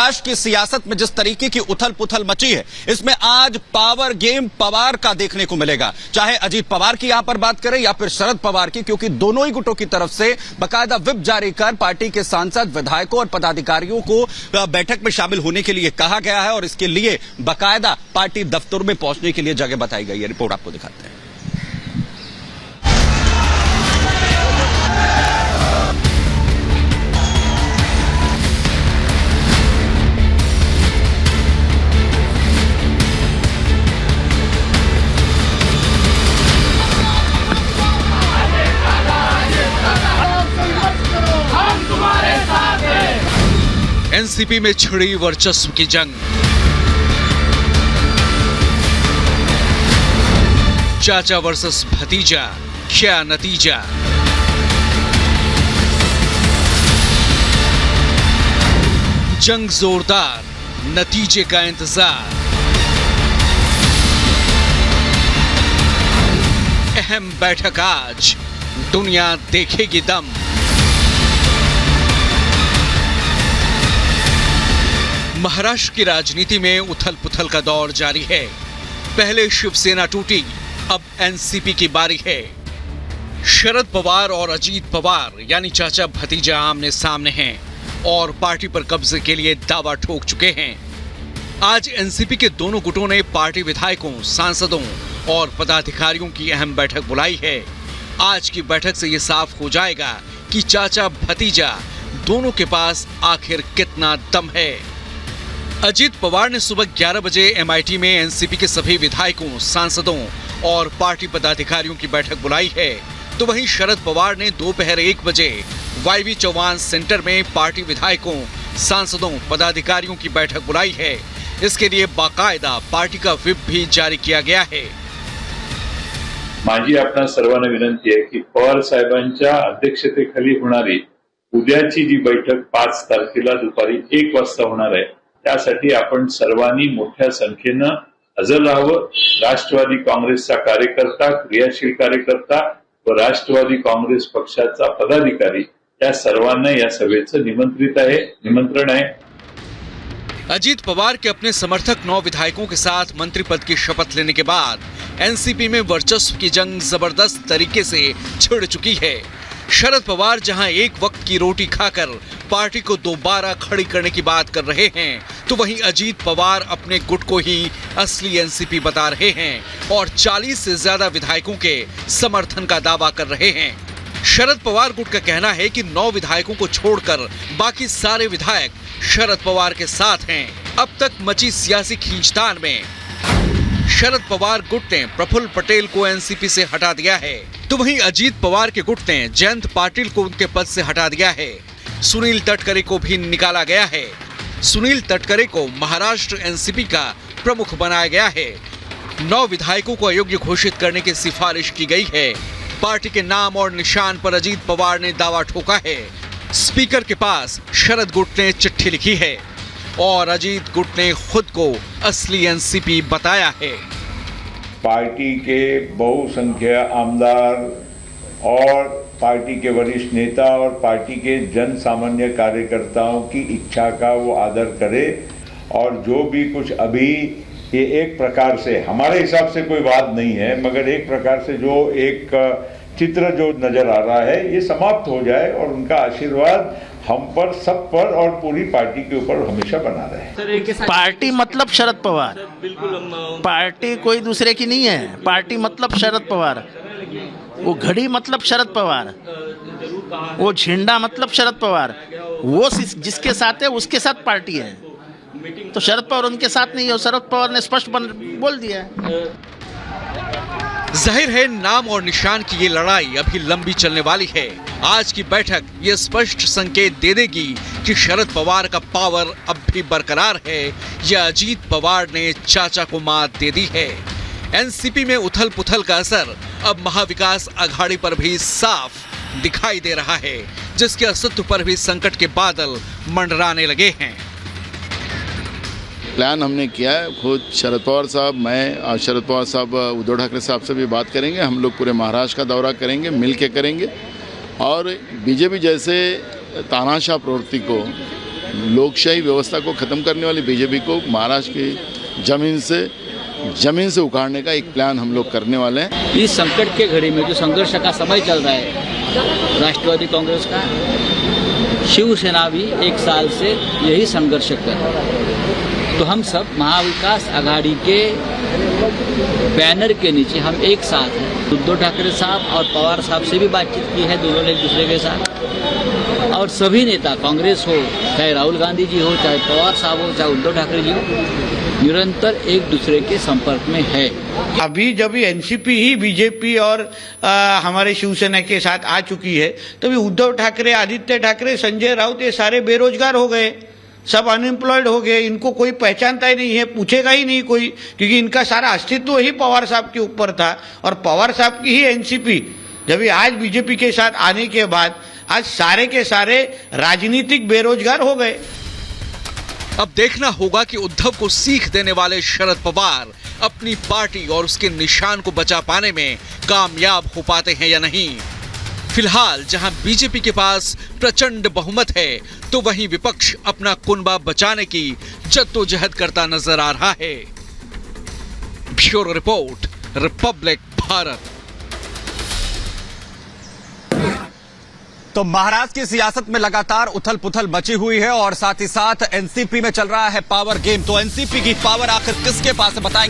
महाराष्ट्र की सियासत में जिस तरीके की उथल पुथल मची है, इसमें आज पावर गेम पवार का देखने को मिलेगा। चाहे अजीत पवार की यहां पर बात करें या फिर शरद पवार की, क्योंकि दोनों ही गुटों की तरफ से बाकायदा व्हिप जारी कर पार्टी के सांसद, विधायकों और पदाधिकारियों को बैठक में शामिल होने के लिए कहा गया है और इसके लिए बाकायदा पार्टी दफ्तर में पहुंचने के लिए जगह बताई गई है। रिपोर्ट आपको दिखाते हैं। एनसीपी में छिड़ी वर्चस्व की जंग। चाचा वर्सेस भतीजा, क्या नतीजा? जंग जोरदार, नतीजे का इंतजार। अहम बैठक आज, दुनिया देखेगी दम। महाराष्ट्र की राजनीति में उथल पुथल का दौर जारी है। पहले शिवसेना टूटी, अब एनसीपी की बारी है। शरद पवार और अजीत पवार यानी चाचा भतीजा आमने सामने हैं और पार्टी पर कब्जे के लिए दावा ठोक चुके हैं। आज एनसीपी के दोनों गुटों ने पार्टी विधायकों, सांसदों और पदाधिकारियों की अहम बैठक बुलाई है। आज की बैठक से यह साफ हो जाएगा कि चाचा भतीजा दोनों के पास आखिर कितना दम है। अजीत पवार ने सुबह 11 बजे एमआईटी में एनसीपी के सभी विधायकों, सांसदों और पार्टी पदाधिकारियों की बैठक बुलाई है, तो वहीं शरद पवार ने दोपहर 1 बजे वाईवी चौहान सेंटर में पार्टी विधायकों, सांसदों, पदाधिकारियों की बैठक बुलाई है। इसके लिए बाकायदा पार्टी का व्हिप भी जारी किया गया है। माझी आपणा सर्वांना विनंती आहे की पवार साहेबांच्या अध्यक्षतेखाली होणारी उद्याची जी बैठक 5 तारखेला दुपारी 1 वाजता होणार आहे, त्यासाठी आपण सर्वांनी मोठ्या संख्येनं हजर राहावं। राष्ट्रवादी काँग्रेसचा कार्यकर्ता, क्रियाशील कार्यकर्ता व राष्ट्रवादी काँग्रेस पक्षाचा पदाधिकारी या सर्वांना या सभेचं निमंत्रण आहे। अजीत पवार के अपने समर्थक 9 विधायकों के साथ मंत्री पद की शपथ लेने के बाद एनसीपी में वर्चस्व की जंग जबरदस्त तरीके से छिड़ चुकी है। शरद पवार जहां एक वक्त की रोटी खाकर पार्टी को दोबारा खड़ी करने की बात कर रहे हैं, तो वहीं अजीत पवार अपने गुट को ही असली एनसीपी बता रहे हैं और 40 से ज्यादा विधायकों के समर्थन का दावा कर रहे हैं। शरद पवार गुट का कहना है कि 9 विधायकों को छोड़कर बाकी सारे विधायक शरद पवार के साथ हैं। अब तक मची सियासी खींचतान में शरद पवार गुट ने प्रफुल्ल पटेल को एनसीपी से हटा दिया है, तो वहीं अजीत पवार के गुट ने जयंत पाटिल को उनके पद से हटा दिया है। सुनील तटकरे को भी निकाला गया है। सुनील तटकरे को महाराष्ट्र एनसीपी का प्रमुख बनाया गया है। 9 विधायकों को अयोग्य घोषित करने की सिफारिश की गई है। पार्टी के नाम और निशान पर अजीत पवार ने दावा ठोका है। स्पीकर के पास शरद गुट ने चिट्ठी लिखी है और अजीत गुट ने खुद को असली एनसीपी बताया है। पार्टी के बहुसंख्यक आमदार और पार्टी के वरिष्ठ नेता और पार्टी के जन सामान्य कार्यकर्ताओं की इच्छा का वो आदर करे और जो भी कुछ अभी ये एक प्रकार से हमारे हिसाब से कोई बात नहीं है, मगर एक प्रकार से जो एक चित्र जो नजर आ रहा है ये समाप्त हो जाए और उनका आशीर्वाद हम पर, सब पर और पूरी पार्टी के ऊपर हमेशा बना रहे। पार्टी मतलब शरद पवार, पार्टी कोई दूसरे की नहीं है। पार्टी मतलब शरद पवार, वो घड़ी मतलब शरद पवार, वो झंडा मतलब शरद पवार, वो जिसके साथ है उसके साथ पार्टी है। तो शरद पवार उनके साथ नहीं है, शरद पवार ने स्पष्ट बोल दिया है। जाहिर है नाम और निशान की ये लड़ाई अभी लंबी चलने वाली है। आज की बैठक ये स्पष्ट संकेत दे देगी कि शरद पवार का पावर अब भी बरकरार है या अजीत पवार ने चाचा को मात दे दी है। एनसीपी में उथल पुथल का असर अब महाविकास अघाड़ी पर भी साफ दिखाई दे रहा है, जिसके अस्तित्व पर भी संकट के बादल मंडराने लगे हैं। प्लान हमने किया है, खुद शरद पवार साहब, मैं और शरद पवार साहब उद्धव ठाकरे साहब से भी बात करेंगे। हम लोग पूरे महाराष्ट्र का दौरा करेंगे, मिल के करेंगे और बीजेपी जैसे तानाशाह प्रवृत्ति को लोकशाही व्यवस्था को ख़त्म करने वाली बीजेपी को महाराष्ट्र की जमीन से उखाड़ने का एक प्लान हम लोग करने वाले हैं। इस संकट के घड़ी में जो संघर्ष का समय चल रहा है राष्ट्रवादी कांग्रेस का, शिवसेना भी 1 साल से यही संघर्ष कर रहा है। तो हम सब महाविकास आघाड़ी के बैनर के नीचे हम एक साथ हैं। उद्धव ठाकरे साहब और पवार साहब से भी बातचीत की है दोनों ने एक दूसरे के साथ, और सभी नेता, कांग्रेस हो चाहे राहुल गांधी जी हो, चाहे पवार साहब हो, चाहे उद्धव ठाकरे जी हो, निरंतर एक दूसरे के संपर्क में है। अभी जब एनसीपी ही बीजेपी और हमारे शिवसेना के साथ आ चुकी है, तभी उद्धव ठाकरे, आदित्य ठाकरे, संजय राउत ये सारे बेरोजगार हो गए, सब अनएम्प्लॉयड हो गए। इनको कोई पहचानता ही नहीं है, पूछेगा ही नहीं कोई, क्योंकि इनका सारा अस्तित्व ही पवार साहब के ऊपर था और पवार साहब की ही एनसीपी जब ये आज बीजेपी के साथ आने के बाद आज सारे के सारे राजनीतिक बेरोजगार हो गए। अब देखना होगा कि उद्धव को सीख देने वाले शरद पवार अपनी पार्टी और उसके निशान को बचा पाने में कामयाब हो पाते हैं या नहीं। फिलहाल जहां बीजेपी के पास प्रचंड बहुमत है, तो वहीं विपक्ष अपना कुनबा बचाने की जद्दोजहद करता नजर आ रहा है। Bureau report, Republic Bharat. तो महाराष्ट्र की सियासत में लगातार उथल पुथल मची हुई है और साथ ही साथ एनसीपी में चल रहा है पावर गेम। तो एनसीपी की पावर आखिर किसके पास है, बताएंगे।